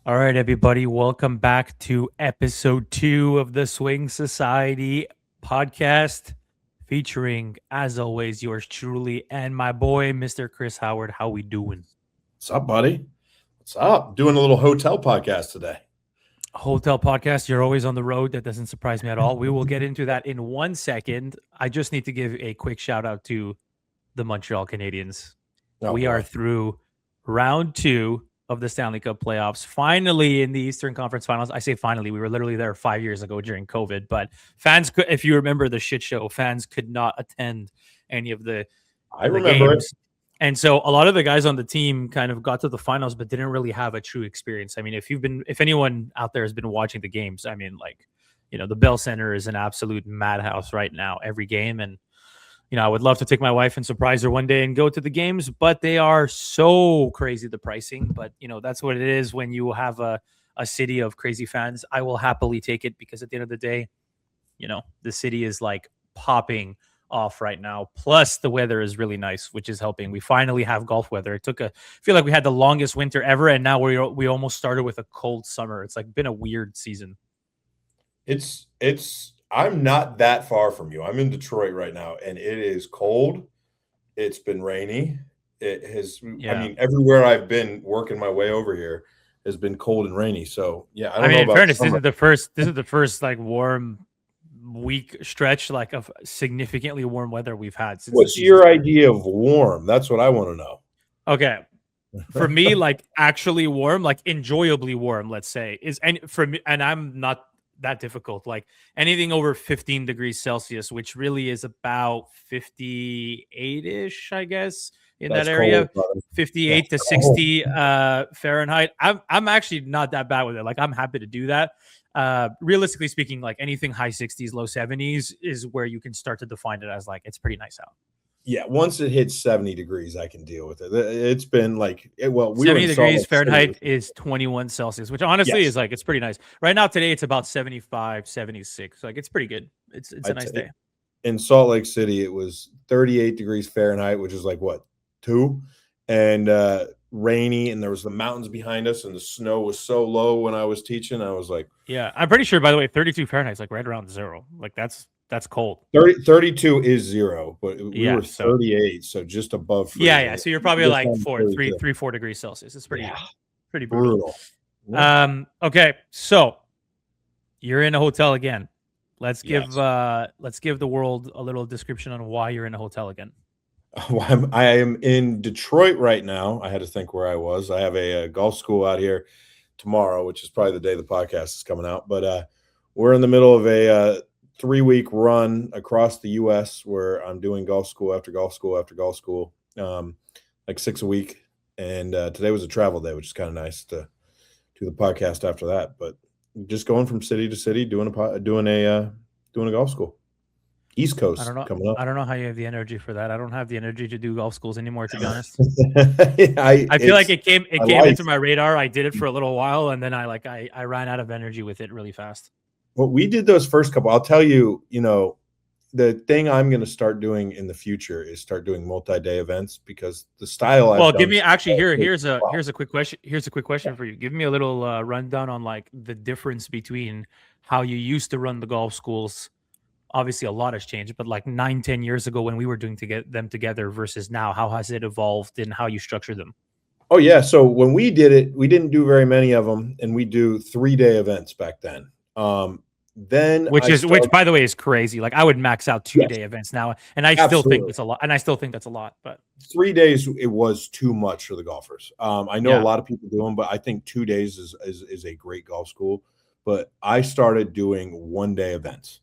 All right, everybody, welcome back to episode 2 of the Swing Society podcast, featuring, as always, yours truly and my boy, Mr. Chris Howard. How we doing? What's up, buddy? What's up? Doing a little hotel podcast today. Hotel podcast, you're always on the road. That doesn't surprise me at all. We will get into that in 1 second. I just need to give a quick shout out to the Montreal Canadiens. Oh We are boy. through round 2 of the Stanley Cup playoffs. Finally in the Eastern Conference Finals. I say finally, we were literally there 5 years ago during COVID, but fans could, if you remember the shit show, fans could not attend any of I the remember it. games. And so a lot of the guys on the team kind of got to the finals but didn't really have a true experience. I mean, if anyone out there has been watching the games, I mean, like, the Bell Center is an absolute madhouse right now every game. And I would love to take my wife and surprise her one day and go to the games, but they are so crazy, the pricing. But, that's what it is when you have a city of crazy fans. I will happily take it because at the end of the day, the city is like popping off right now. Plus, the weather is really nice, which is helping. We finally have golf weather. I feel like we had the longest winter ever, and now we almost started with a cold summer. It's like been a weird season. It's I'm not that far from you. I'm in Detroit right now and it is cold. It's been rainy. It has Yeah. everywhere I've been working my way over here has been cold and rainy. So yeah, I I don't mean, know in about fairness, this summer. is the first. This is the first like warm week stretch, like of significantly warm weather we've had since the What's season your started. idea of warm? That's what I want to know. Okay, for me, like actually warm, like enjoyably warm, let's say, is and for me, and I'm not that difficult. Like anything over 15 degrees Celsius, which really is about 58 ish, I guess, in that That's cold, area. brother. That's 58 to cold. 60 Fahrenheit. I'm actually not that bad with it. Like I'm happy to do that. Realistically speaking, like anything high 60s, low 70s is where you can start to define it as like it's pretty nice out. Yeah, once it hits 70 degrees, I can deal with it. It's been like, we were 70 in Salt degrees Lake City. Fahrenheit is 21 Celsius, which honestly is Yes. like it's pretty nice. Right now today it's about 75, 76. Like it's pretty good. It's I a nice t- day. in Salt Lake City, it was 38 degrees Fahrenheit, which is like what, two? And rainy, and there was the mountains behind us, and the snow was so low when I was teaching. I was like, Yeah, I'm pretty sure by the way 32 Fahrenheit is like right around 0. Like that's cold. 32 is zero, but we Yeah, were so 38, so just above yeah. freezing. So you're probably This like time, 4, 3, 32. 3, 4 degrees Celsius. It's Yeah, pretty brutal. brutal. Yeah. Okay, so you're in a hotel again. Yes. Let's give the world a little description on why you're in a hotel again. Well, I am in Detroit right now. I had to think where I was. I have a golf school out here tomorrow, which is probably the day the podcast is coming out. But we're in the middle of a 3-week run across the U.S. where I'm doing golf school after golf school after golf school, like 6 a week. And today was a travel day, which is kind of nice to do the podcast after that. But just going from city to city, doing a golf school. East I Coast don't know. coming up. I don't know how you have the energy for that. I don't have the energy to do golf schools anymore, to be honest. I I feel like it's it my came life. into my radar. I did it for a little while, and then I ran out of energy with it really fast. Well, we did those first couple. I'll tell you, the thing I'm going to start doing in the future is start doing multi-day events because the style I've Well, give done. me actually Wow. here's a quick question. Here's a quick question for you. Give me a little rundown on like the difference between how you used to run the golf schools. Obviously, a lot has changed, but like 9, 10 years ago when we were doing to get them together versus now, how has it evolved in how you structure them? Oh yeah. So when we did it, we didn't do very many of them, and we do 3-day events back then. Then I Which started. by the way is crazy. Like I would max out two Yes, day events now, and I still think absolutely. it's a lot. And I still think that's a lot. But 3 days it was too much for the golfers. I know a yeah, lot of people do them, but I think 2 days is a great golf school. But I started doing 1-day events.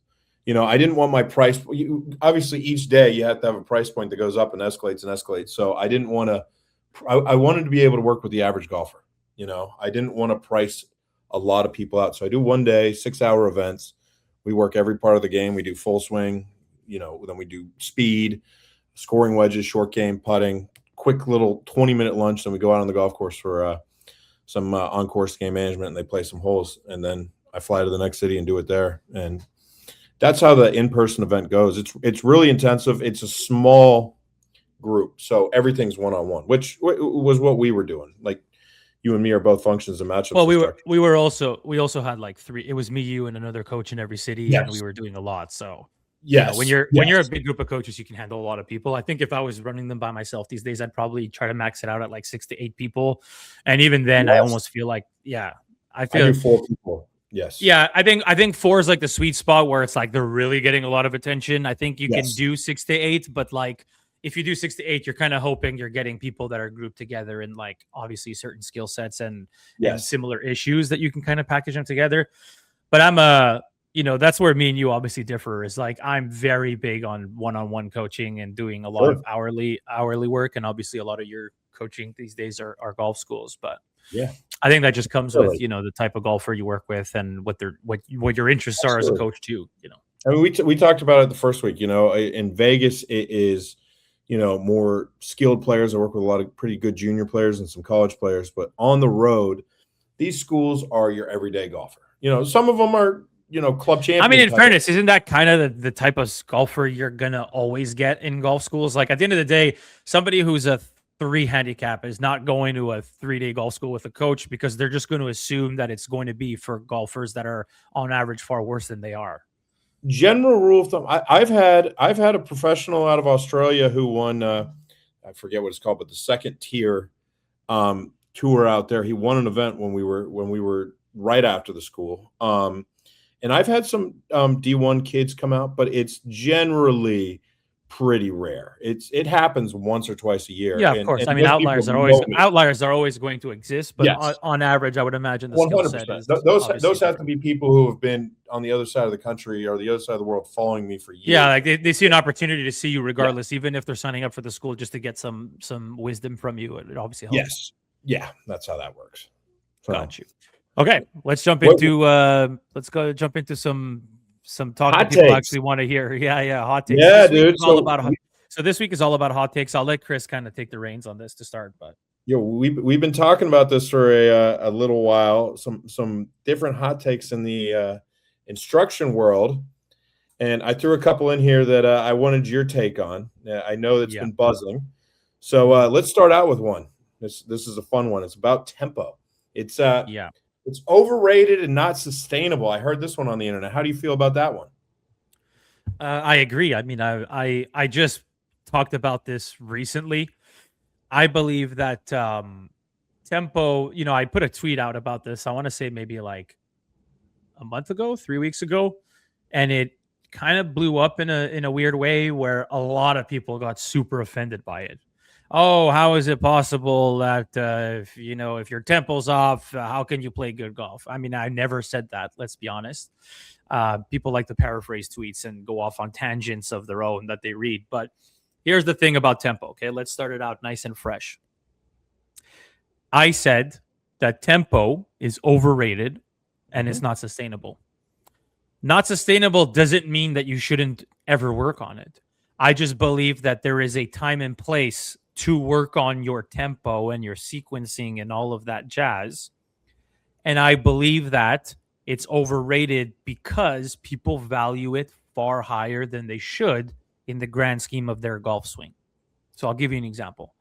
I didn't want my price. Obviously, each day you have to have a price point that goes up and escalates and escalates. So I didn't want to. I wanted to be able to work with the average golfer. I didn't want to price a lot of people out. So I do 1 day, 6-hour events. We work every part of the game. We do full swing. Then we do speed, scoring wedges, short game, putting, quick little 20-minute lunch. Then we go out on the golf course for some on-course game management, and they play some holes. And then I fly to the next city and do it there. And that's how the in-person event goes. It's really intensive. It's a small group, so everything's one-on-one, which was what we were doing. Like, you and me are both functions and matchups Well, instructors. we also had like three. It was me, you, and another coach in every city, and we Yes. were doing a lot. So, when Yes. you're a Yes. big group of coaches, you can handle a lot of people. I think if I was running them by myself these days, I'd probably try to max it out at like 6 to 8 people, and even then, I Yes. almost feel like, I I feel do 4 people. Yes. I think four is like the sweet spot where it's like they're really getting a lot of attention. I think you can Yes. do 6 to 8, but like if you do 6 to 8, you're kind of hoping you're getting people that are grouped together in like obviously certain skill sets and Yes. similar issues that you can kind of package them together. But that's where me and you obviously differ. Is like I'm very big on one-on-one coaching and doing a lot of Sure. hourly work, and obviously a lot of your coaching these days are golf schools, but Yeah. I think that just comes with, Absolutely. the type of golfer you work with and what your interests are as a Absolutely. coach too. I mean, we talked about it the first week. In Vegas, it is more skilled players. I work with a lot of pretty good junior players and some college players. But on the road, these schools are your everyday golfer. Some of them are club I mean, champion in type. fairness, isn't that kind of the type of golfer you're gonna always get in golf schools? Like at the end of the day, somebody who's a 3 handicap is not going to a 3-day golf school with a coach because they're just going to assume that it's going to be for golfers that are on average far worse than they are. General rule of thumb. I've had a professional out of Australia who won. I forget what it's called, but the second tier tour out there. He won an event when we were right after the school. And I've had some D1 kids come out, but it's generally pretty rare. It happens once or twice a year. Yeah, of And course. I mean, those people know me. outliers are always going to exist, but Yes. on average, I would imagine the skill set 100%. is Those obviously those have to different. be people who have been on the other side of the country or the other side of the world following me for Yeah, years. like they see an opportunity to see you Yeah. regardless, even if they're signing up for the school just to get some wisdom from you. It obviously helps. Yes. Yeah, that's how that works. So, Got you. Okay, let's what jump into some talk that hot people takes? actually want to hear. Yeah, hot takes. Yeah, This week dude. is all about so this week is all about hot takes. I'll let Chris kind of take the reins on this to start, but we've been talking about this for a little while. Some different hot takes in the instruction world, and I threw a couple in here that I wanted your take on. I know that's yeah. been buzzing, so let's start out with one. This is a fun one. It's about tempo. It's Yeah. it's overrated and not sustainable. I heard this one on the internet. How do you feel about that one? I agree. I mean, I just talked about this recently. I believe that tempo, I put a tweet out about this. I want to say maybe like a month ago, 3 weeks ago, and it kind of blew up in a weird way where a lot of people got super offended by it. Oh, how is it possible that if your tempo's off, how can you play good golf? I mean, I never said that. Let's be honest. People like to paraphrase tweets and go off on tangents of their own that they read. But here's the thing about tempo. Okay, let's start it out nice and fresh. I said that tempo is overrated and it's not sustainable. Not sustainable doesn't mean that you shouldn't ever work on it. I just believe that there is a time and place to work on your tempo and your sequencing and all of that jazz. And I believe that it's overrated because people value it far higher than they should in the grand scheme of their golf swing. So I'll give you an example.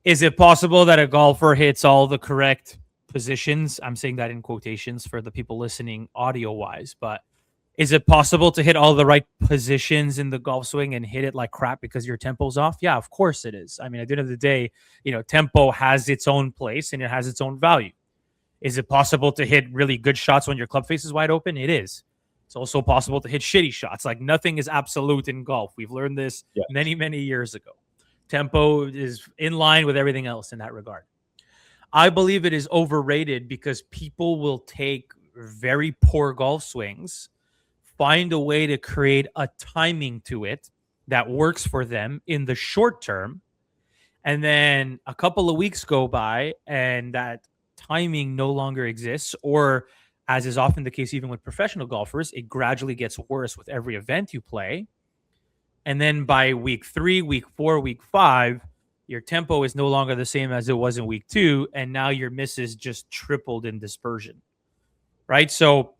Is it possible that a golfer hits all the correct positions? I'm saying that in quotations for the people listening audio wise, but is it possible to hit all the right positions in the golf swing and hit it like crap because your tempo's off? Yeah, of course it is. I mean, at the end of the day, tempo has its own place and it has its own value. Is it possible to hit really good shots when your club face is wide open? It is. It's also possible to hit shitty shots. Like nothing is absolute in golf. We've learned this many, many years ago. Tempo is in line with everything else in that regard. I believe it is overrated because people will take very poor golf swings, find a way to create a timing to it that works for them in the short term, and then a couple of weeks go by and that timing no longer exists, or as is often the case even with professional golfers, it gradually gets worse with every event you play. And then by week 3, week 4, week 5, your tempo is no longer the same as it was in week 2, and now your misses just tripled in dispersion, right? So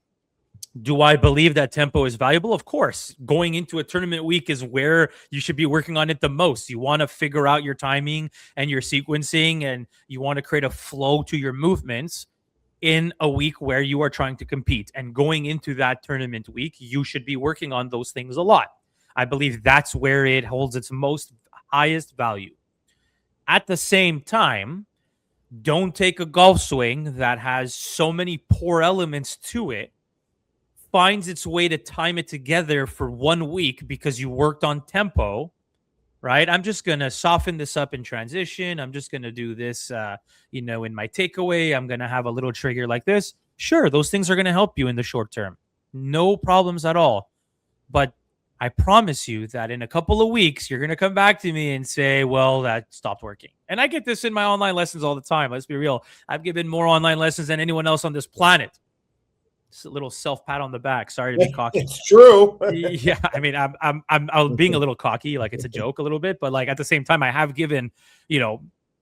Do I believe that tempo is valuable? Of course. Going into a tournament week is where you should be working on it the most. You want to figure out your timing and your sequencing, and you want to create a flow to your movements in a week where you are trying to compete. And going into that tournament week, you should be working on those things a lot. I believe that's where it holds its most highest value. At the same time, don't take a golf swing that has so many poor elements to it, finds its way to time it together for 1 week because you worked on tempo, right? I'm just going to soften this up in transition. I'm just going to do this, in my takeaway. I'm going to have a little trigger like this. Sure, those things are going to help you in the short term. No problems at all. But I promise you that in a couple of weeks, you're going to come back to me and say, well, that stopped working. And I get this in my online lessons all the time. Let's be real. I've given more online lessons than anyone else on this planet. It's a little self pat on the back. Sorry to be cocky. It's true. Yeah, I mean, I'm being a little cocky, like it's a joke a little bit, but like at the same time, I have given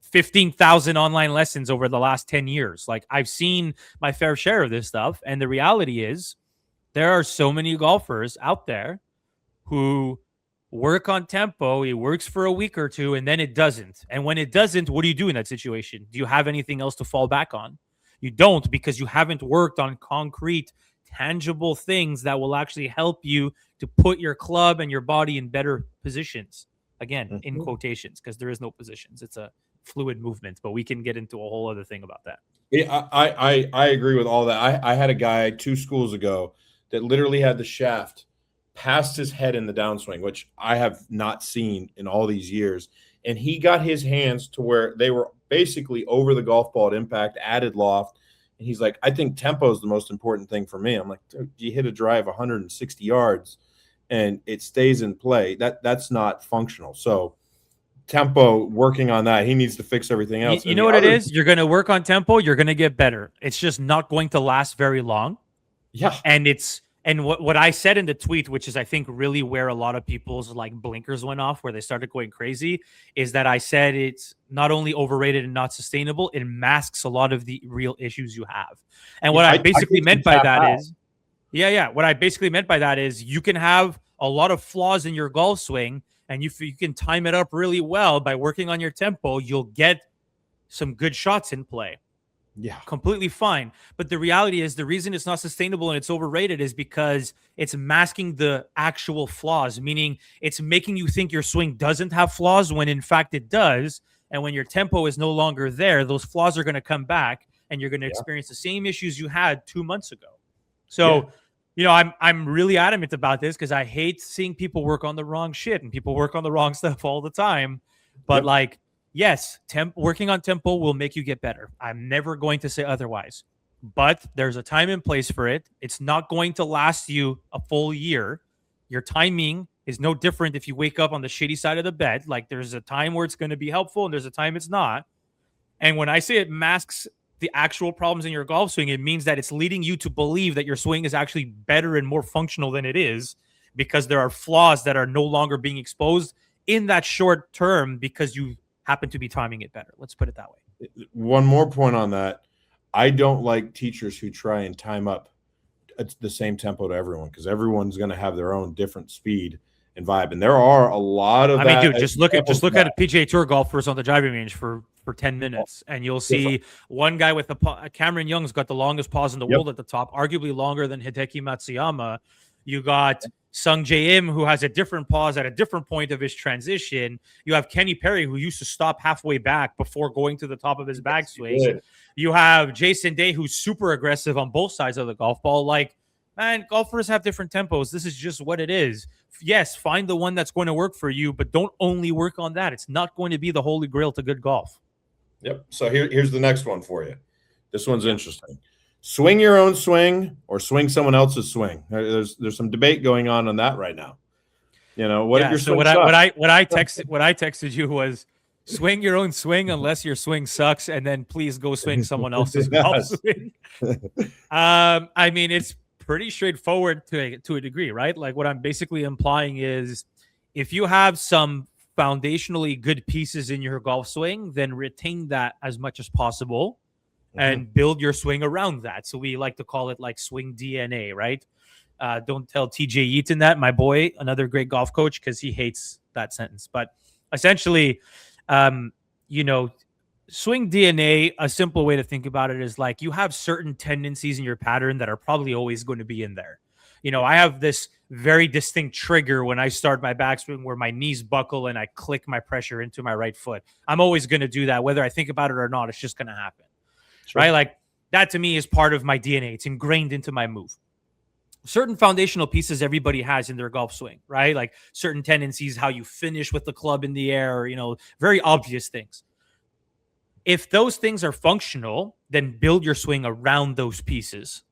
15,000 online lessons over the last 10 years. Like I've seen my fair share of this stuff, and the reality is, there are so many golfers out there who work on tempo. It works for a week or two, and then it doesn't. And when it doesn't, what do you do in that situation? Do you have anything else to fall back on? You don't, because you haven't worked on concrete, tangible things that will actually help you to put your club and your body in better positions. Again, in quotations, because there is no positions. It's a fluid movement, but we can get into a whole other thing about that. Yeah, I agree with all that. I had a guy 2 schools ago that literally had the shaft past his head in the downswing, which I have not seen in all these years. And he got his hands to where they were basically over the golf ball at impact, added loft. And he's like, I think tempo is the most important thing for me. I'm like, you hit a drive 160 yards and it stays in play. That's not functional. So tempo, working on that, he needs to fix everything else. You know what it is? You're going to work on tempo. You're going to get better. It's just not going to last very long. Yeah. And what I said in the tweet, which is I think really where a lot of people's like blinkers went off, where they started going crazy, is that I said it's not only overrated and not sustainable, it masks a lot of the real issues you have. And what I basically meant by that is, what I basically meant by that is you can have a lot of flaws in your golf swing, and you can time it up really well by working on your tempo. You'll get some good shots in play. Yeah, completely fine. But the reality is, the reason it's not sustainable and it's overrated is because it's masking the actual flaws, meaning it's making you think your swing doesn't have flaws when in fact it does. And when your tempo is no longer there, those flaws are going to come back and you're going to experience the same issues you had 2 months ago. So, I'm really adamant about this because I hate seeing people work on the wrong shit, and people work on the wrong stuff all the time. But yes, working on tempo will make you get better. I'm never going to say otherwise. But there's a time and place for it. It's not going to last you a full year. Your timing is no different if you wake up on the shitty side of the bed. Like there's a time where it's going to be helpful and there's a time it's not. And when I say it masks the actual problems in your golf swing, it means that it's leading you to believe that your swing is actually better and more functional than it is, because there are flaws that are no longer being exposed in that short term because you happen to be timing it better. Let's put it that way. One more point on that. I don't like teachers who try and time up at the same tempo to everyone, because everyone's going to have their own different speed and vibe. And there are a lot of just look at PGA Tour golfers on the driving range for 10 minutes, and you'll see one guy with Cameron Young's got the longest pause in the world at the top, arguably longer than Hideki Matsuyama. You got Sung Jae Im, who has a different pause at a different point of his transition. You have Kenny Perry, who used to stop halfway back before going to the top of his backswing. You have Jason Day, who's super aggressive on both sides of the golf ball. Like, man, golfers have different tempos. This is just what it is. Yes, find the one that's going to work for you, but don't only work on that. It's not going to be the holy grail to good golf. Yep. So here's the next one for you. This one's interesting. Swing your own swing or swing someone else's swing. There's some debate going on that right now. What if your swing sucks? What I texted you was, swing your own swing unless your swing sucks, and then please go swing someone else's golf swing. I mean, it's pretty straightforward to a degree, right? Like what I'm basically implying is, if you have some foundationally good pieces in your golf swing, then retain that as much as possible. and build your swing around that. So we like to call it like swing DNA, right? Don't tell TJ Eaton that, my boy, another great golf coach, because he hates that sentence. But essentially, you know, swing DNA, a simple way to think about it is like you have certain tendencies in your pattern that are probably always going to be in there. You know, I have this very distinct trigger when I start my backswing where my knees buckle and I click my pressure into my right foot. I'm always going to do that. Whether I think about it or not, it's just going to happen. Sure. Right? Like that to me is part of my DNA. It's ingrained into my move. Certain foundational pieces everybody has in their golf swing, right? Like certain tendencies, how you finish with the club in the air, or, you know, very obvious things. If those things are functional, then build your swing around those pieces.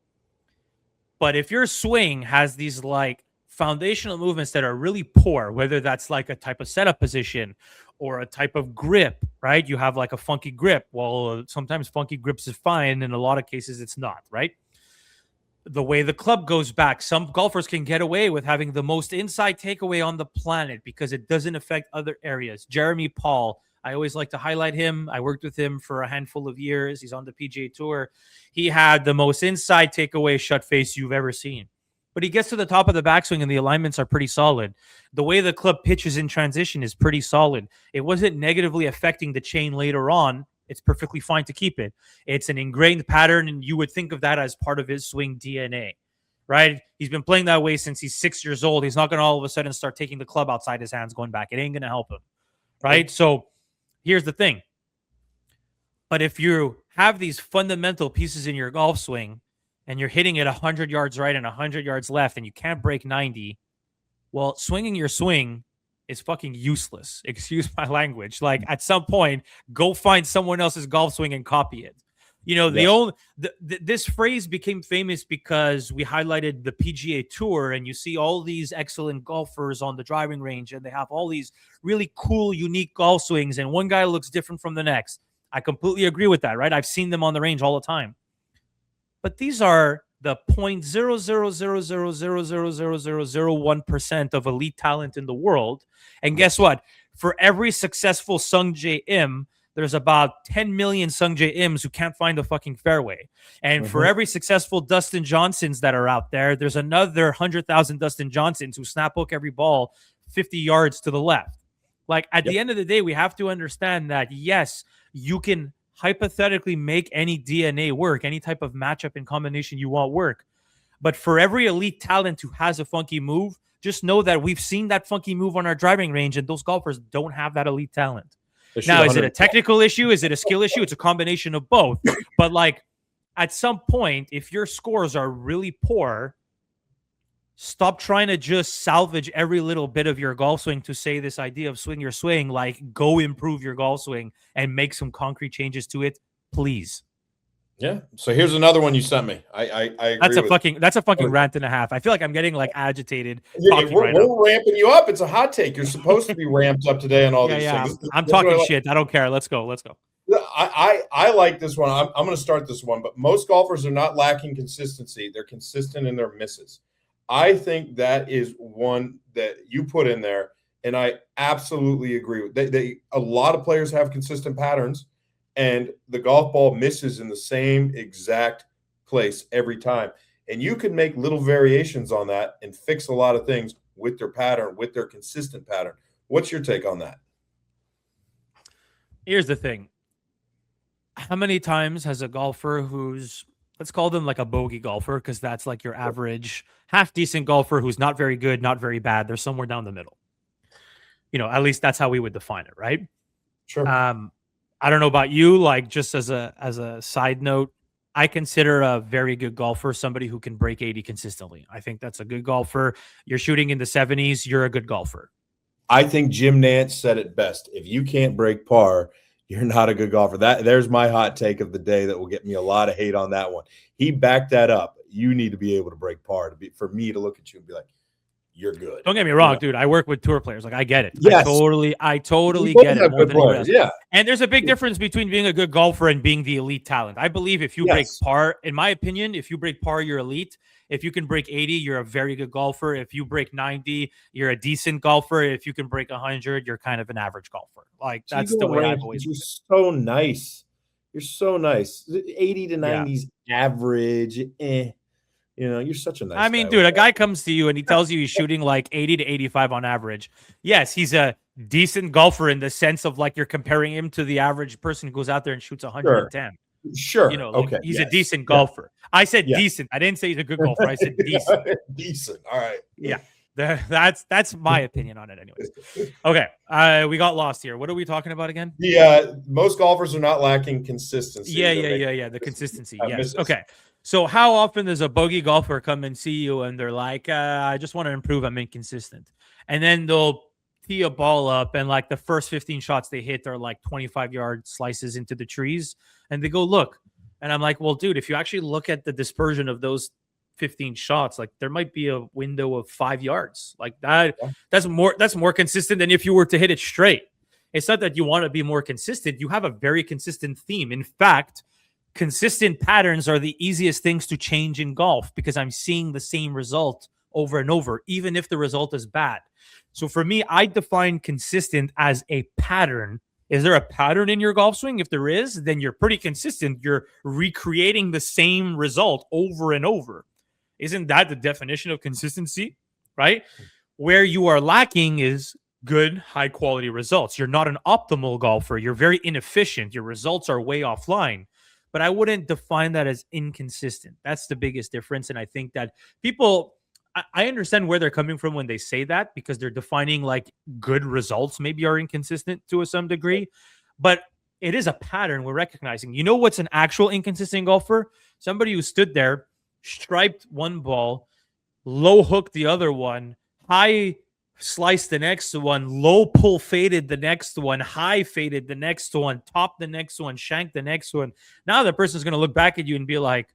But if your swing has these like foundational movements that are really poor, whether that's like a type of setup position or a type of grip, right? You have like a funky grip. Well, sometimes funky grips is fine. In a lot of cases, it's not, right? The way the club goes back, some golfers can get away with having the most inside takeaway on the planet because it doesn't affect other areas. Jeremy Paul, I always like to highlight him. I worked with him for a handful of years. He's on the PGA Tour. He had the most inside takeaway shut face you've ever seen. But he gets to the top of the backswing and the alignments are pretty solid. The way the club pitches in transition is pretty solid. It wasn't negatively affecting the chain later on. It's perfectly fine to keep it. It's an ingrained pattern, and you would think of that as part of his swing DNA, right? He's been playing that way since he's 6 years old. He's not going to all of a sudden start taking the club outside his hands going back. It ain't going to help him, right? So here's the thing. But if you have these fundamental pieces in your golf swing and you're hitting it 100 yards right and 100 yards left and you can't break 90, well, swinging your swing is fucking useless. Excuse my language. Like at some point, go find someone else's golf swing and copy it. You know, this phrase became famous because we highlighted the PGA Tour, and you see all these excellent golfers on the driving range, and they have all these really cool, unique golf swings, and one guy looks different from the next. I completely agree with that, right? I've seen them on the range all the time. But these are the 0.000000001% of elite talent in the world. And guess what? For every successful Sung J Im, there's about 10 million Sung J Ims who can't find the fucking fairway. And for every successful Dustin Johnsons that are out there, there's another 100,000 Dustin Johnsons who snap hook every ball 50 yards to the left. Like at the end of the day, we have to understand that, yes, you can hypothetically make any DNA work, any type of matchup and combination you want work. But for every elite talent who has a funky move, just know that we've seen that funky move on our driving range, and those golfers don't have that elite talent. Now, is it a technical issue? Is it a skill issue? It's a combination of both. But like at some point, if your scores are really poor, stop trying to just salvage every little bit of your golf swing to say this idea of swing your swing. Like, go improve your golf swing and make some concrete changes to it, please. Yeah. So here's another one you sent me. I agree that's a fucking rant and a half. I feel like I'm getting like agitated. We're ramping you up. It's a hot take. You're supposed to be ramped up today on all these things. I'm talking shit. I don't care. Let's go. I like this one. I'm going to start this one, but most golfers are not lacking consistency. They're consistent in their misses. I think that is one that you put in there, and I absolutely agree with. A lot of players have consistent patterns, and the golf ball misses in the same exact place every time. And you can make little variations on that and fix a lot of things with their pattern, with their consistent pattern. What's your take on that? Here's the thing. How many times has a golfer who's, let's call them like a bogey golfer, because that's like your average half decent golfer who's not very good, not very bad. They're somewhere down the middle. You know, at least that's how we would define it, right? Sure. I don't know about you, like just as a side note, I consider a very good golfer somebody who can break 80 consistently. I think that's a good golfer. You're shooting in the 70s, you're a good golfer. I think Jim Nance said it best. If you can't break par, you're not a good golfer. There's my hot take of the day that will get me a lot of hate on that one. He backed that up. You need to be able to break par for me to look at you and be like, you're good. Don't get me wrong, dude. I work with tour players. Like, I get it. Yes. I totally get it. More than players. Yeah. And there's a big difference between being a good golfer and being the elite talent. I believe if you break par, in my opinion, if you break par, you're elite. If you can break 80, you're a very good golfer. If you break 90, you're a decent golfer. If you can break 100, you're kind of an average golfer. Like, that's the way I've always been. You're so nice You're so nice. 80 to Yeah. 90s average. You're such a I nice mean, guy with dude, a that. guy comes to you and he tells you he's shooting like 80 to 85 on average. Yes, he's a decent golfer in the sense of like you're comparing him to the average person who goes out there and shoots Sure. 110. Sure. Like Okay. he's a Yes. decent Yeah. golfer. I said Yeah. decent. I didn't say he's a good golfer. I said decent. Decent. All right. Yeah. That's my opinion on it anyways. Okay. We got lost here. What are we talking about again? Yeah. Most golfers are not lacking consistency. Yeah. The consistency. Yes. misses. Okay. So how often does a bogey golfer come and see you and they're like, I just want to improve. I'm inconsistent. And then they'll tee a ball up and like the first 15 shots they hit are like 25-yard slices into the trees. And they go, look. And I'm like, well, dude, if you actually look at the dispersion of those 15 shots, like there might be a window of 5 yards. Like that's more consistent than if you were to hit it straight. It's not that you want to be more consistent. You have a very consistent theme. In fact, consistent patterns are the easiest things to change in golf because I'm seeing the same result over and over, even if the result is bad. So for me, I define consistent as a pattern. Is there a pattern in your golf swing? If there is, then you're pretty consistent. You're recreating the same result over and over. Isn't that the definition of consistency? Right? Where you are lacking is good, high quality results. You're not an optimal golfer. You're very inefficient. Your results are way offline. But I wouldn't define that as inconsistent. That's the biggest difference. And I think that people, I understand where they're coming from when they say that because they're defining like good results maybe are inconsistent to some degree. But it is a pattern we're recognizing. You know what's an actual inconsistent golfer? Somebody who stood there, striped one ball, low hooked the other one, high sliced the next one, low pull faded the next one, high faded the next one, top the next one, shank the next one. Now the person's going to look back at you and be like,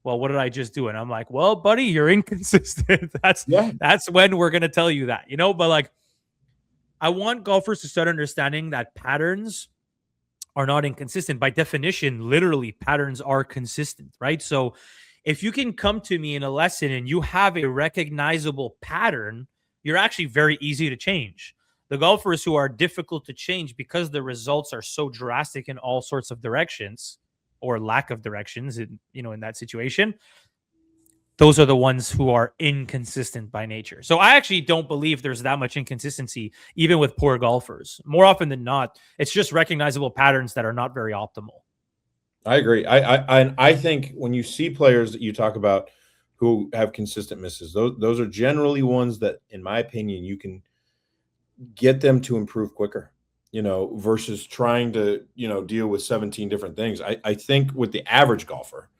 well, what did I just do? And I'm like, well, buddy, you're inconsistent. That's when we're going to tell you that, but like, I want golfers to start understanding that patterns are not inconsistent. By definition, literally patterns are consistent, right? So if you can come to me in a lesson and you have a recognizable pattern, you're actually very easy to change. The golfers who are difficult to change because the results are so drastic in all sorts of directions or lack of directions in that situation, those are the ones who are inconsistent by nature. So I actually don't believe there's that much inconsistency, even with poor golfers. More often than not, it's just recognizable patterns that are not very optimal. I agree. I think when you see players that you talk about who have consistent misses, those are generally ones that, in my opinion, you can get them to improve quicker, versus trying to, deal with 17 different things. I think with the average golfer,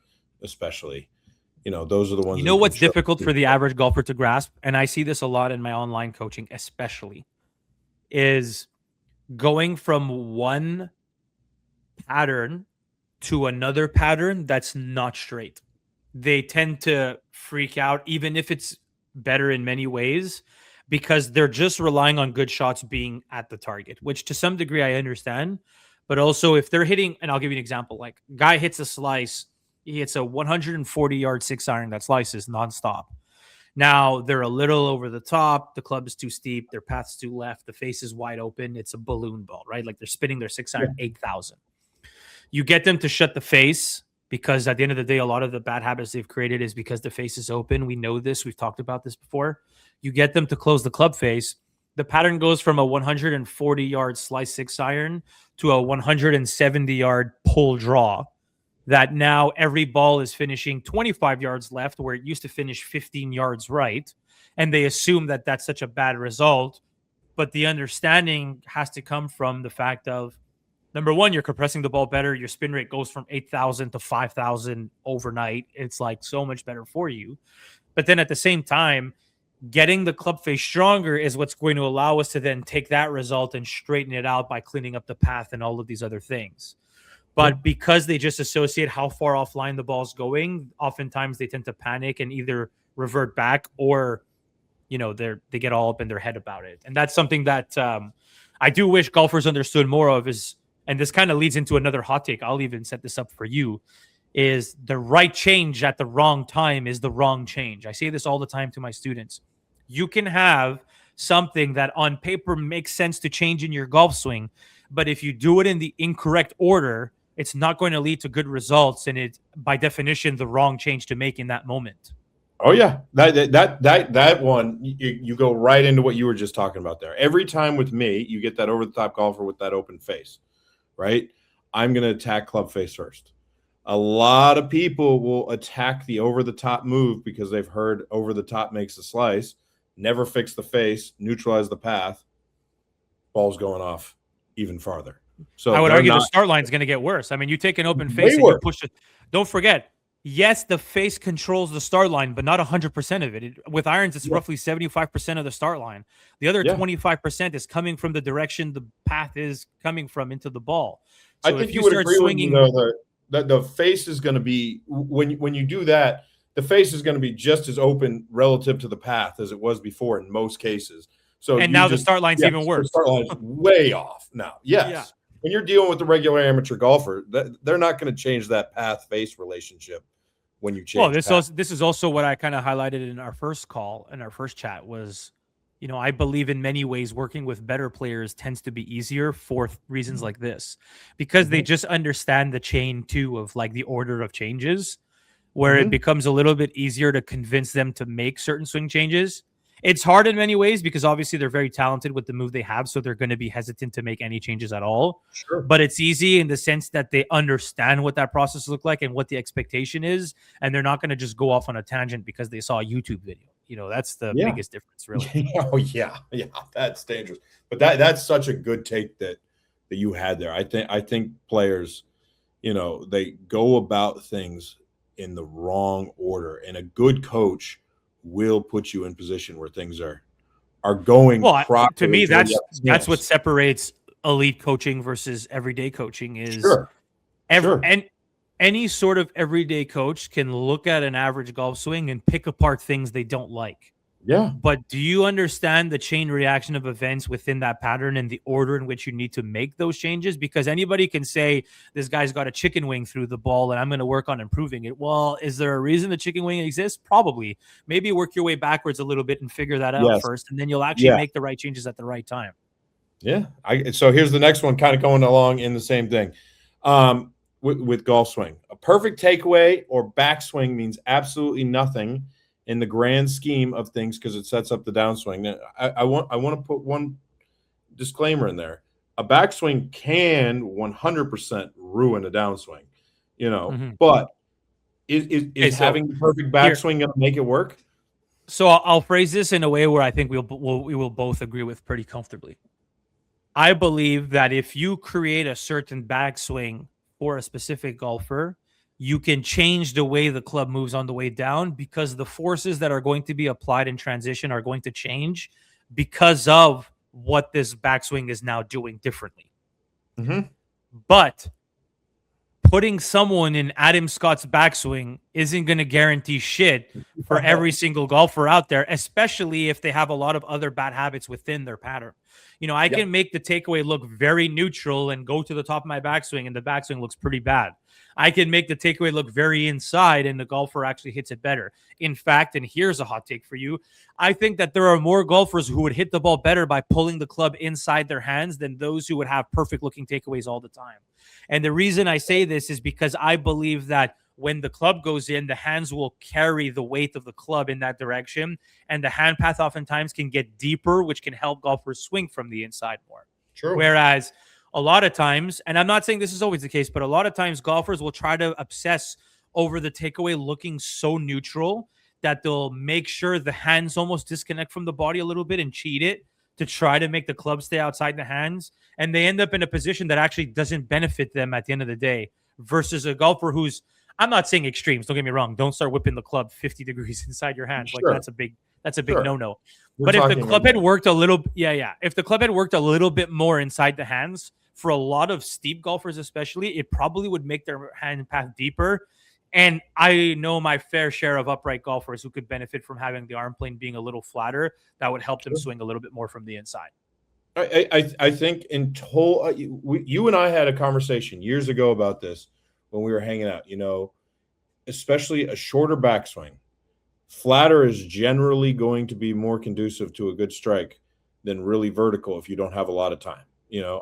especially, those are the ones. What's difficult for the average golfer to grasp, and I see this a lot in my online coaching, especially, is going from one pattern to another pattern that's not straight. They tend to freak out, even if it's better in many ways, because they're just relying on good shots being at the target, which to some degree I understand. But also if they're hitting, and I'll give you an example, like guy hits a slice, he hits a 140-yard 6-iron that slices nonstop. Now they're a little over the top. The club is too steep. Their path's too left. The face is wide open. It's a balloon ball, right? Like they're spinning their 6-iron 8,000. You get them to shut the face because at the end of the day, a lot of the bad habits they've created is because the face is open. We know this. We've talked about this before. You get them to close the club face. The pattern goes from a 140-yard slice 6-iron to a 170-yard pull draw. That now every ball is finishing 25 yards left where it used to finish 15 yards right. And they assume that that's such a bad result. But the understanding has to come from the fact of, number one, you're compressing the ball better. Your spin rate goes from 8,000 to 5,000 overnight. It's like so much better for you. But then at the same time, getting the club face stronger is what's going to allow us to then take that result and straighten it out by cleaning up the path and all of these other things. But because they just associate how far offline the ball's going, oftentimes they tend to panic and either revert back or, they get all up in their head about it. And that's something that I do wish golfers understood more of is, and this kind of leads into another hot take. I'll even set this up for you, is the right change at the wrong time is the wrong change. I say this all the time to my students. You can have something that on paper makes sense to change in your golf swing, but if you do it in the incorrect order, it's not going to lead to good results, and it's by definition the wrong change to make in that moment. Oh yeah, that one you go right into what you were just talking about there. Every time with me, you get that over the top golfer with that open face, right? I'm going to attack club face first. A lot of people will attack the over the top move because they've heard over the top makes a slice, never fix the face, neutralize the path. Ball's going off even farther. So I would argue the start line is going to get worse. I mean, you take an open face and you push it. Don't forget, yes, the face controls the start line, but not 100% of it. With irons, it's roughly 75% of the start line. The other 25% is coming from the direction the path is coming from into the ball. So I think you would agree swinging, with me, though, the face is going to be, when you do that, the face is going to be just as open relative to the path as it was before in most cases. So and now the start line's even worse. The start line's way off now. Yes. Yeah. When you're dealing with the regular amateur golfer, they're not going to change that path-face relationship when you change. Well, this is also what I kind of highlighted in our first call, in our first chat was, you know, I believe in many ways working with better players tends to be easier for reasons like this, because they just understand the chain too of like the order of changes, where it becomes a little bit easier to convince them to make certain swing changes. It's hard in many ways because obviously they're very talented with the move they have, so they're going to be hesitant to make any changes at all. Sure. But it's easy in the sense that they understand what that process looks like and what the expectation is, and they're not going to just go off on a tangent because they saw a YouTube video. You know, that's the biggest difference, really. Oh yeah, that's dangerous. But that's such a good take that you had there. I think players, you know, they go about things in the wrong order, and a good coach will put you in position where things are going properly. To me, that's what separates elite coaching versus everyday coaching is any sort of everyday coach can look at an average golf swing and pick apart things they don't like. Yeah. But do you understand the chain reaction of events within that pattern and the order in which you need to make those changes? Because anybody can say, this guy's got a chicken wing through the ball and I'm going to work on improving it. Well, is there a reason the chicken wing exists? Probably. Maybe work your way backwards a little bit and figure that out first, and then you'll actually make the right changes at the right time. Yeah. So here's the next one, kind of going along in the same thing. With golf swing, a perfect takeaway or backswing means absolutely nothing in the grand scheme of things because it sets up the downswing. Now, I want to put one disclaimer in there. A backswing can 100% ruin a downswing, you know, but is having the perfect backswing going to make it work? So I'll phrase this in a way where I think we will both agree with pretty comfortably. I believe that if you create a certain backswing for a specific golfer, you can change the way the club moves on the way down because the forces that are going to be applied in transition are going to change because of what this backswing is now doing differently. But putting someone in Adam Scott's backswing isn't going to guarantee shit for every single golfer out there, especially if they have a lot of other bad habits within their pattern. You know, I can make the takeaway look very neutral and go to the top of my backswing, and the backswing looks pretty bad. I can make the takeaway look very inside, and the golfer actually hits it better. In fact, and here's a hot take for you, I think that there are more golfers who would hit the ball better by pulling the club inside their hands than those who would have perfect-looking takeaways all the time. And the reason I say this is because I believe that when the club goes in, the hands will carry the weight of the club in that direction, and the hand path oftentimes can get deeper, which can help golfers swing from the inside more. True. Whereas a lot of times, and I'm not saying this is always the case, but a lot of times golfers will try to obsess over the takeaway looking so neutral that they'll make sure the hands almost disconnect from the body a little bit and cheat it to try to make the club stay outside the hands. And they end up in a position that actually doesn't benefit them at the end of the day versus a golfer who's, I'm not saying extremes, don't get me wrong. Don't start whipping the club 50 degrees inside your hands. Like that's a big no-no. But if the club had worked a little, if the club had worked a little bit more inside the hands, for a lot of steep golfers especially, it probably would make their hand path deeper. And I know my fair share of upright golfers who could benefit from having the arm plane being a little flatter. That would help them swing a little bit more from the inside. I think you and I had a conversation years ago about this when we were hanging out, you know, especially a shorter backswing. Flatter is generally going to be more conducive to a good strike than really vertical if you don't have a lot of time. You know,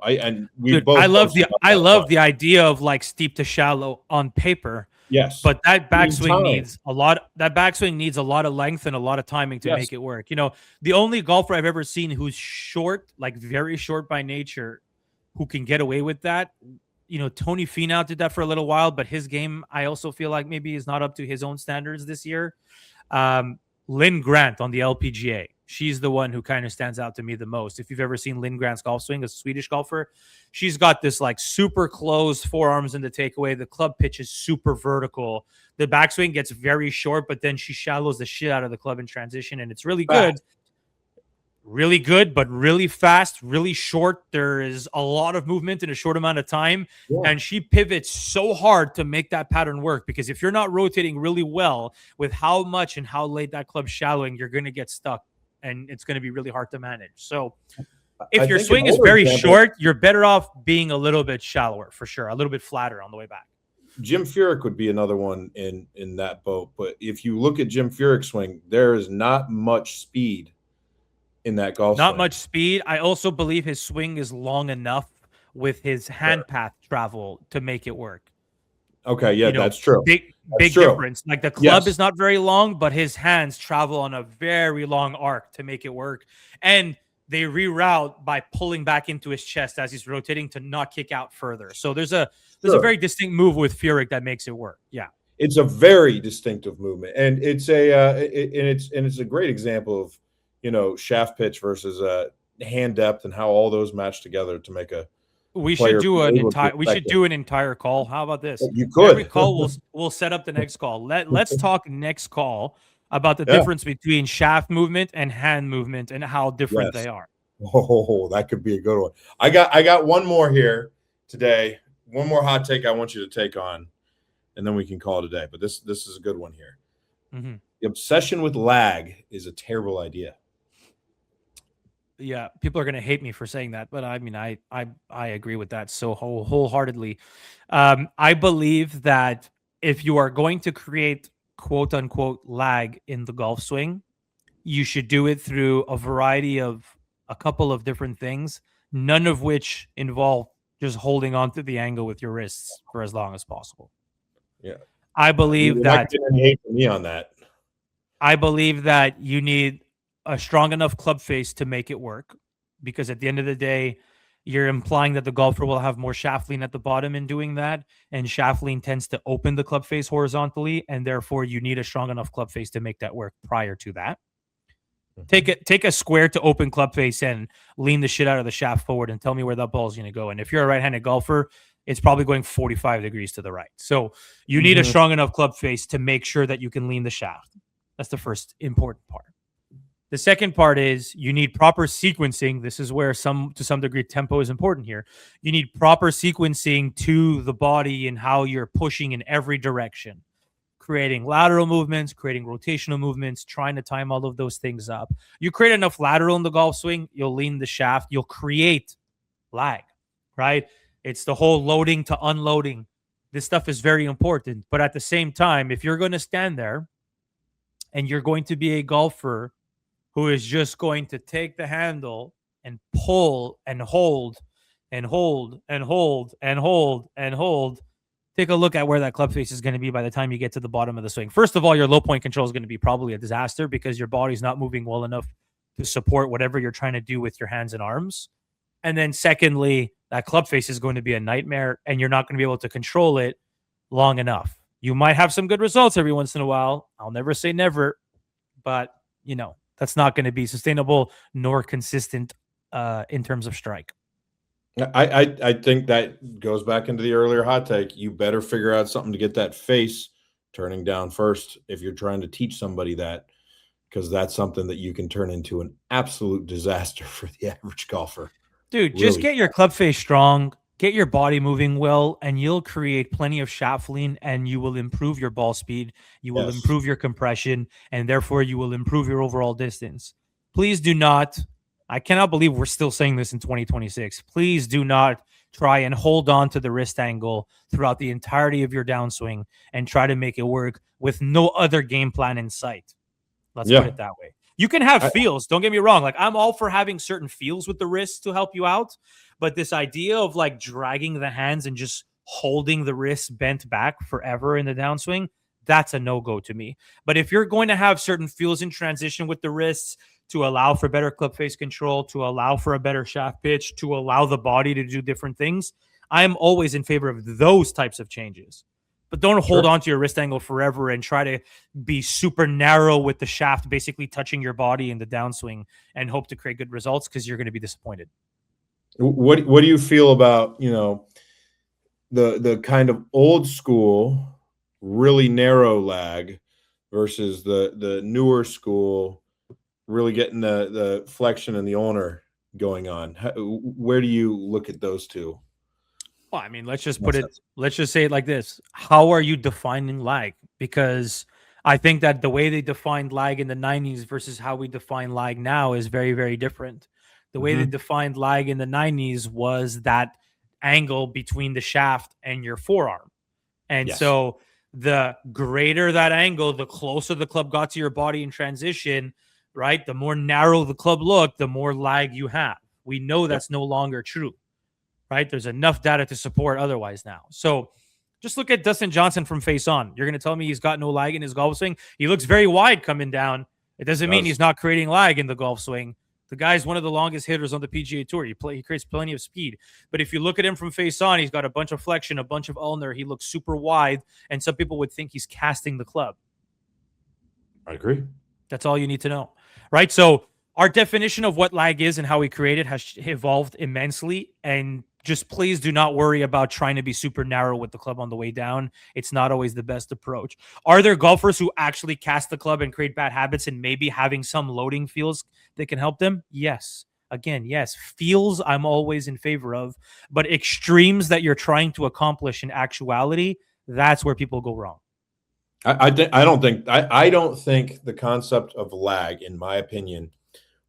we Dude, both I love posted the about I that a love bunch. the idea of like steep to shallow on paper, Yes. but that You need backswing time. needs a lot. That backswing needs a lot of length and a lot of timing to Yes. make it work. You know, the only golfer I've ever seen who's short, like very short by nature, who can get away with that. You know, Tony Finau did that for a little while, but his game, I also feel like maybe is not up to his own standards this year. Lynn Grant on the LPGA. She's the one who kind of stands out to me the most. If you've ever seen Lynn Grant's golf swing, a Swedish golfer, she's got this like super closed forearms in the takeaway. The club pitch is super vertical. The backswing gets very short, but then she shallows the shit out of the club in transition, and it's really good. Fast. Really good, but really fast, really short. There is a lot of movement in a short amount of time. Yeah. And she pivots so hard to make that pattern work, because if you're not rotating really well with how much and how late that club's shallowing, you're going to get stuck and it's going to be really hard to manage. So if your swing is very short, you're better off being a little bit shallower for sure, a little bit flatter on the way back. Jim Furyk would be another one in that boat. But if you look at Jim Furyk's swing, there is not much speed in that golf swing. Not much speed. I also believe his swing is long enough with his hand path travel to make it work. Okay, yeah, You know, that's true. Big true. difference. Like the club Yes. is not very long, but his hands travel on a very long arc to make it work. And they reroute by pulling back into his chest as he's rotating to not kick out further. So there's a very distinct move with Furyk that makes it work. Yeah. It's a very distinctive movement, and it's a great example of, you know, shaft pitch versus hand depth and how all those match together to make a. We should do an entire call. How about this? You could. Every call we'll set up the next call. Let's talk next call about the difference between shaft movement and hand movement and how different they are. Oh, that could be a good one. I got one more here today. One more hot take I want you to take on, and then we can call it a day. But this is a good one here. Mm-hmm. The obsession with lag is a terrible idea. Yeah, people are going to hate me for saying that, but I mean, I agree with that so wholeheartedly. I believe that if you are going to create quote unquote lag in the golf swing, you should do it through a variety of a couple of different things, none of which involve just holding on to the angle with your wrists for as long as possible. Yeah, I believe that. Any hate from me on that? I believe that you need a strong enough club face to make it work, because at the end of the day, you're implying that the golfer will have more shaft lean at the bottom in doing that, and shaft lean tends to open the club face horizontally, and therefore you need a strong enough club face to make that work prior to that. Take a square to open club face and lean the shit out of the shaft forward and tell me where that ball is going to go. And if you're a right-handed golfer, it's probably going 45 degrees to the right. So you need a strong enough club face to make sure that you can lean the shaft. That's the first important part. The second part is you need proper sequencing. This is where to some degree tempo is important here. You need proper sequencing to the body and how you're pushing in every direction, creating lateral movements, creating rotational movements, trying to time all of those things up. You create enough lateral in the golf swing, you'll lean the shaft, you'll create lag, right? It's the whole loading to unloading. This stuff is very important. But at the same time, if you're going to stand there and you're going to be a golfer who is just going to take the handle and pull and hold and hold and hold and hold and hold, take a look at where that club face is going to be by the time you get to the bottom of the swing. First of all, your low point control is going to be probably a disaster because your body's not moving well enough to support whatever you're trying to do with your hands and arms. And then secondly, that club face is going to be a nightmare and you're not going to be able to control it long enough. You might have some good results every once in a while. I'll never say never, but you know, that's not going to be sustainable nor consistent in terms of strike. I think that goes back into the earlier hot take. You better figure out something to get that face turning down first if you're trying to teach somebody that, because that's something that you can turn into an absolute disaster for the average golfer. Dude, just get your club face strong, get your body moving well, and you'll create plenty of shaft lean, and you will improve your ball speed. You will improve your compression, and therefore you will improve your overall distance. Please do not, I cannot believe we're still saying this in 2026. Please do not try and hold on to the wrist angle throughout the entirety of your downswing and try to make it work with no other game plan in sight. Let's put it that way. You can have feels. Don't get me wrong. Like, I'm all for having certain feels with the wrists to help you out. But this idea of like dragging the hands and just holding the wrists bent back forever in the downswing, that's a no-go to me. But if you're going to have certain feels in transition with the wrists to allow for better club face control, to allow for a better shaft pitch, to allow the body to do different things, I am always in favor of those types of changes. But don't hold on to your wrist angle forever and try to be super narrow with the shaft basically touching your body in the downswing and hope to create good results, because you're going to be disappointed. What do you feel about, the kind of old school, really narrow lag versus the newer school, really getting the flexion and the ulnar going on? Where do you look at those two? Well, I mean, let's just say it like this. How are you defining lag? Because I think that the way they defined lag in the 90s versus how we define lag now is very, very different. The way they defined lag in the 90s was that angle between the shaft and your forearm. And so the greater that angle, the closer the club got to your body in transition, right? The more narrow the club looked, the more lag you have. We know that's no longer true. Right? There's enough data to support otherwise now. So just look at Dustin Johnson from face on. You're going to tell me he's got no lag in his golf swing? He looks very wide coming down. It doesn't mean he's not creating lag in the golf swing. The guy's one of the longest hitters on the PGA Tour. He creates plenty of speed. But if you look at him from face on, he's got a bunch of flexion, a bunch of ulnar. He looks super wide, and some people would think he's casting the club. I agree. That's all you need to know, right? So our definition of what lag is and how we create it has evolved immensely, and just please do not worry about trying to be super narrow with the club on the way down. It's not always the best approach. Are there golfers who actually cast the club and create bad habits and maybe having some loading feels that can help them? Yes. Again, yes. Feels I'm always in favor of, but extremes that you're trying to accomplish in actuality, that's where people go wrong. I don't think the concept of lag, in my opinion,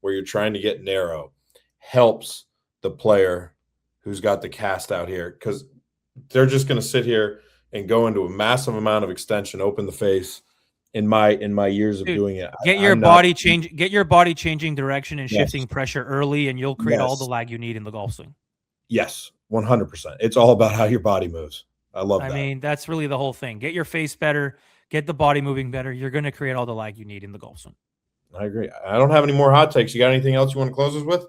where you're trying to get narrow, helps the player who's got the cast out here, because they're just going to sit here and go into a massive amount of extension, open the face. In my years of doing it, get your body changing direction and shifting pressure early, and you'll create all the lag you need in the golf swing. Yes, 100%. It's all about how your body moves. I love that. I mean, that's really the whole thing. Get your face better, get the body moving better. You're going to create all the lag you need in the golf swing. I agree. I don't have any more hot takes. You got anything else you want to close us with?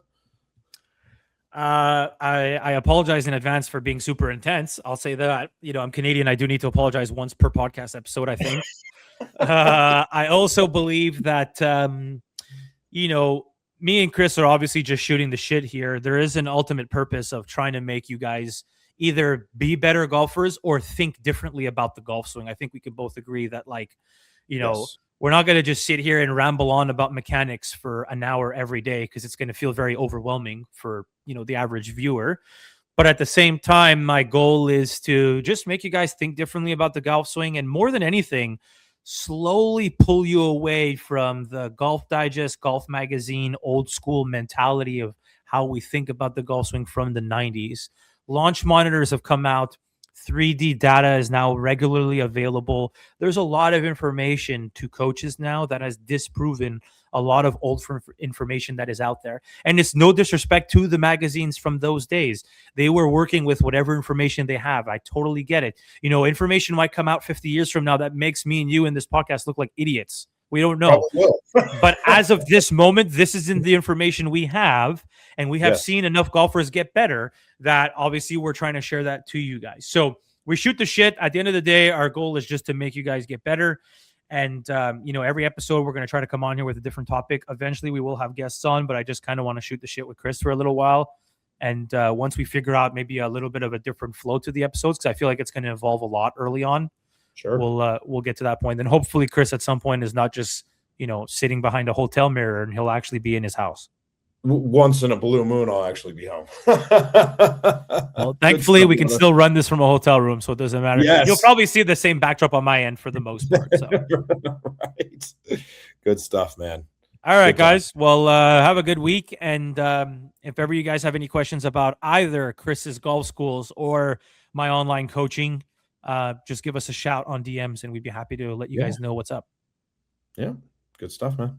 I apologize in advance for being super intense. I'll say that, I'm Canadian. I do need to apologize once per podcast episode, I think. I also believe that, me and Chris are obviously just shooting the shit here. There is an ultimate purpose of trying to make you guys either be better golfers or think differently about the golf swing. I think we can both agree that, we're not going to just sit here and ramble on about mechanics for an hour every day, because it's going to feel very overwhelming for, the average viewer. But at the same time, my goal is to just make you guys think differently about the golf swing, and more than anything, slowly pull you away from the Golf Digest, Golf Magazine, old school mentality of how we think about the golf swing from the 90s. Launch monitors have come out. 3D data is now regularly available. There's a lot of information to coaches now that has disproven a lot of old information that is out there. And it's no disrespect to the magazines from those days. They were working with whatever information they have. I totally get it. Information might come out 50 years from now that makes me and you in this podcast look like idiots. We don't know. But as of this moment, this isn't the information we have. And we have seen enough golfers get better that obviously we're trying to share that to you guys. So we shoot the shit. At the end of the day, our goal is just to make you guys get better. And, every episode we're going to try to come on here with a different topic. Eventually we will have guests on, but I just kind of want to shoot the shit with Chris for a little while. And once we figure out maybe a little bit of a different flow to the episodes, because I feel like it's going to evolve a lot early on. Sure. We'll get to that point. Then hopefully Chris at some point is not just, sitting behind a hotel mirror, and he'll actually be in his house. Once in a blue moon, I'll actually be home. Well, thankfully, we can still run this from a hotel room, so it doesn't matter. Yes. You'll probably see the same backdrop on my end for the most part. So. Right. Good stuff, man. All right, guys. Well, have a good week. And if ever you guys have any questions about either Chris's golf schools or my online coaching, just give us a shout on DMs, and we'd be happy to let you guys know what's up. Yeah. Good stuff, man.